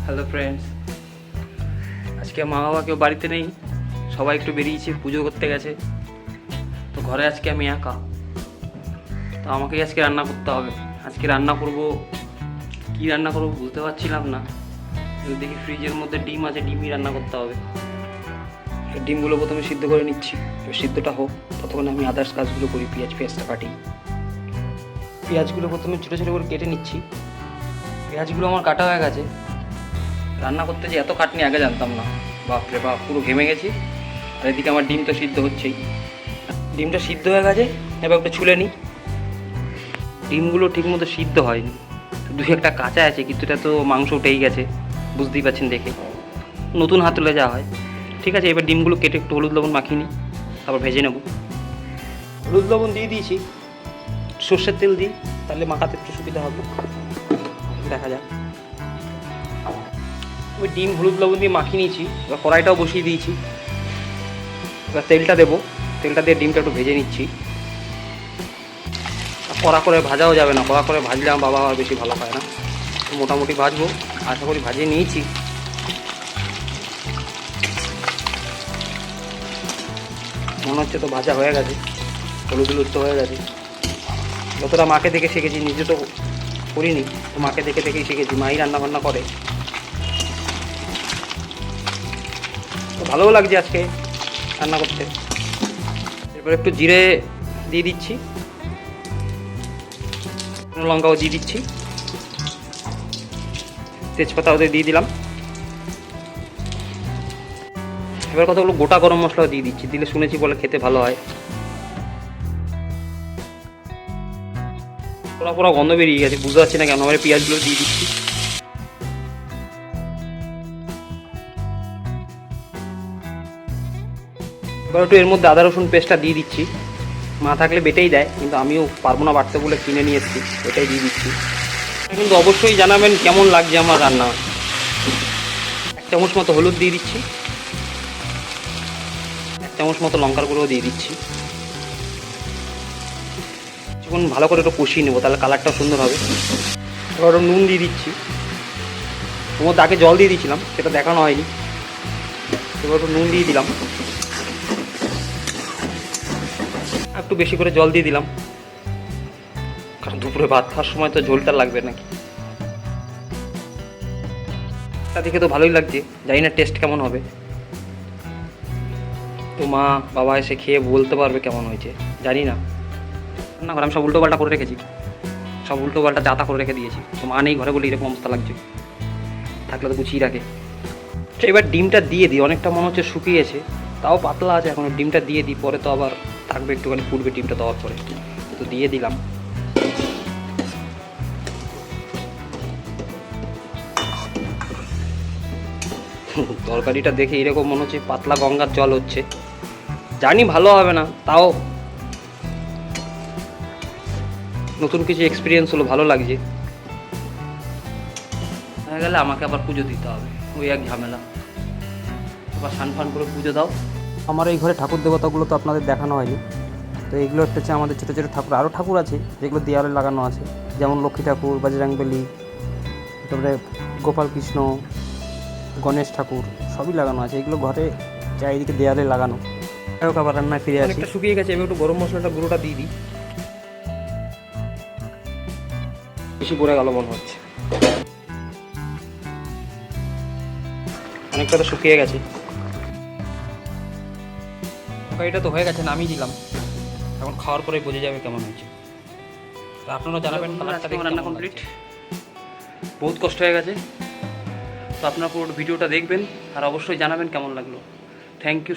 Hello friends, আজকে মা বাবা কেউ বাড়িতে নেই, সবাই একটু বেরিয়েছে, পুজো করতে গেছে। তো ঘরে আজকে আমি একা, তো আমাকেই আজকে রান্না করতে হবে। আজকে রান্না করব, কি রান্না করব বুঝতে পারছিলাম না। দেখি ফ্রিজের মধ্যে ডিম আছে, ডিমই রান্না করতে হবে। ডিমগুলো প্রথমে সিদ্ধ করে নিচ্ছি, সিদ্ধটা হোক ততক্ষণ আমি আদার্স কাজগুলো করি। পেঁয়াজটা কাটি, পেঁয়াজগুলো প্রথমে ছোটো ছোটো করে কেটে নিচ্ছি। পেঁয়াজগুলো আমার কাটা হয়ে গেছে। রান্না করতে যে এত খাটনি আগে জানতাম না, বাপরে বাপ, পুরো ঘেমে গেছি। আর এদিকে আমার ডিম তো সিদ্ধ হচ্ছেই। ডিমটা সিদ্ধ হয়ে গেছে, এবার একটু ছুলে নিই। ডিমগুলো ঠিকমতো সিদ্ধ হয়নি, দুই একটা কাঁচা আছে, কিন্তু এটা তো মাংস উঠেই গেছে, বুঝতেই পারছেন দেখে। নতুন হাতলে যাওয়া হয়। ঠিক আছে, এবার ডিমগুলো কেটে একটু হলুদ লবণ মাখিয়ে নিই, তারপর ভেজে নেব। হলুদ লবণ দিয়ে দিয়েছি, সর্ষের তেল দিই, তাহলে মাখাতে একটু সুবিধা হবে। দেখা যাক। ওই ডিম হলুদ লবণ দিয়ে মাখিয়ে নিয়েছি, এবার কড়াইটাও বসিয়ে দিয়েছি। এবার তেলটা দেবো, তেলটা দিয়ে ডিমটা একটু ভেজে নিচ্ছি। কড়া করে ভাজাও যাবে না, কড়া করে ভাজলে আমার বাবা আর বেশি ভালো পায় না। মোটামুটি ভাজবো, আশা করি ভাজিয়ে নিয়েছি। মনে হচ্ছে তো ভাজা হয়ে গেছে, হলুদ হলুদ তো হয়ে গেছে। যতটা মাকে দেখে শিখেছি, নিজে তো করিনি, তো মাকে দেখে দেখেই শিখেছি। মাই রান্না বান্না করে, তো ভালোও লাগছে আজকে রান্না করতে। এরপর একটু জিরে দিয়ে দিচ্ছি, লঙ্কাও দিয়ে দিচ্ছি, তেজপাতা ওদের দিয়ে দিলাম। এবার কতগুলো গোটা গরম মশলাও দিয়ে দিচ্ছি, দিলে শুনেছি বলে খেতে ভালো হয়। পোড়া পোড়া গন্ধ বেরিয়ে গেছে, বুঝতে পারছি না কেন। আমার পেঁয়াজগুলো দিয়ে দিচ্ছি। এবার একটু এর মধ্যে আদা রসুন পেস্টটা দিয়ে দিচ্ছি। মা থাকলে বেটেই দেয়, কিন্তু আমিও পারবো না বাড়তে বলে কিনে নিয়ে এসেছি, এটাই দিয়ে দিচ্ছি। কিন্তু অবশ্যই জানাবেন কেমন লাগছে আমার রান্না। 1 চামচ মতো হলুদ দিয়ে দিচ্ছি, 1 চামচ মতো লঙ্কার গুঁড়ো দিয়ে দিচ্ছি। যখন ভালো করে একটু কষিয়ে নেবো, তাহলে কালারটাও সুন্দর হবে। এবার একটু নুন দিয়ে দিচ্ছি। ওর মধ্যে আগে জল দিয়ে দিয়েছিলাম, সেটা দেখানো হয়নি। এবার একটু নুন দিয়ে দিলাম, একটু বেশি করে জল দিয়ে দিলাম, কারণ দুপুরে ভাত খাওয়ার সময় তো ঝোলটা লাগবে নাকি। তা দেখে তো ভালোই লাগছে, জানি না টেস্ট কেমন হবে। তো মা বাবা এসে খেয়ে বলতে পারবে কেমন হয়েছে, জানি না। না করে আমি সব উল্টো পাল্টা করে রেখেছি, সব উল্টো পাল্টা যাতা করে রেখে দিয়েছি। তো মা নেই ঘরে বলে এরকম অবস্থা লাগছে, থাকলে তো গুছিয়ে রাখে। এবার ডিমটা দিয়ে দিই, অনেকটা মনে হচ্ছে শুকিয়েছে, তাও পাতলা আছে এখন। ডিমটা দিয়ে দিই, পরে তো আবার থাকবে, একটুখানি ফুটবে ডিমটা দেওয়ার পরে। তো দিয়ে দিলাম। তরকারিটা দেখে এরকম মনে হচ্ছে পাতলা গঙ্গার জল হচ্ছে, জানি ভালো হবে না, তাও নতুন কিছু এক্সপিরিয়েন্স হলো, ভালো লাগছে। হয়ে গেলে আমাকে আবার পুজো দিতে হবে, ওই এক ঝামেলা। আবার ফান করে পুজো দাও। আমার এই ঘরে ঠাকুর দেবতাগুলো তো আপনাদের দেখানো হয়নি। তো এগুলো হচ্ছে আমাদের ছোটো ছোটো ঠাকুর। আরও ঠাকুর আছে যেগুলো দেয়ালে লাগানো আছে, যেমন লক্ষ্মী ঠাকুর, বজরংবলী, তারপরে গোপাল কৃষ্ণ, গণেশ ঠাকুর, সবই লাগানো আছে। এগুলো ঘরে চারিদিকে দেয়ালে লাগানো। আবার রান্নায় ফিরে আসি। একটা শুকিয়ে গেছে, এবার একটু গরম মশলাটা গুঁড়োটা দিয়ে দিই। বেশি পড়ে গেল মনে হচ্ছে, অনেকটা তো শুকিয়ে গেছে। তরকারিটা তো হয়ে গেছে, নামিয়ে দিলাম। এখন খাওয়ার পরে বোঝা যাবে কেমন হয়েছে। তো আপনারা জানাবেন। রান্না কমপ্লিট, বহুত কষ্ট হয়ে গেছে। তো আপনারা পুরো ভিডিওটা দেখবেন আর অবশ্যই জানাবেন কেমন লাগলো। Thank you.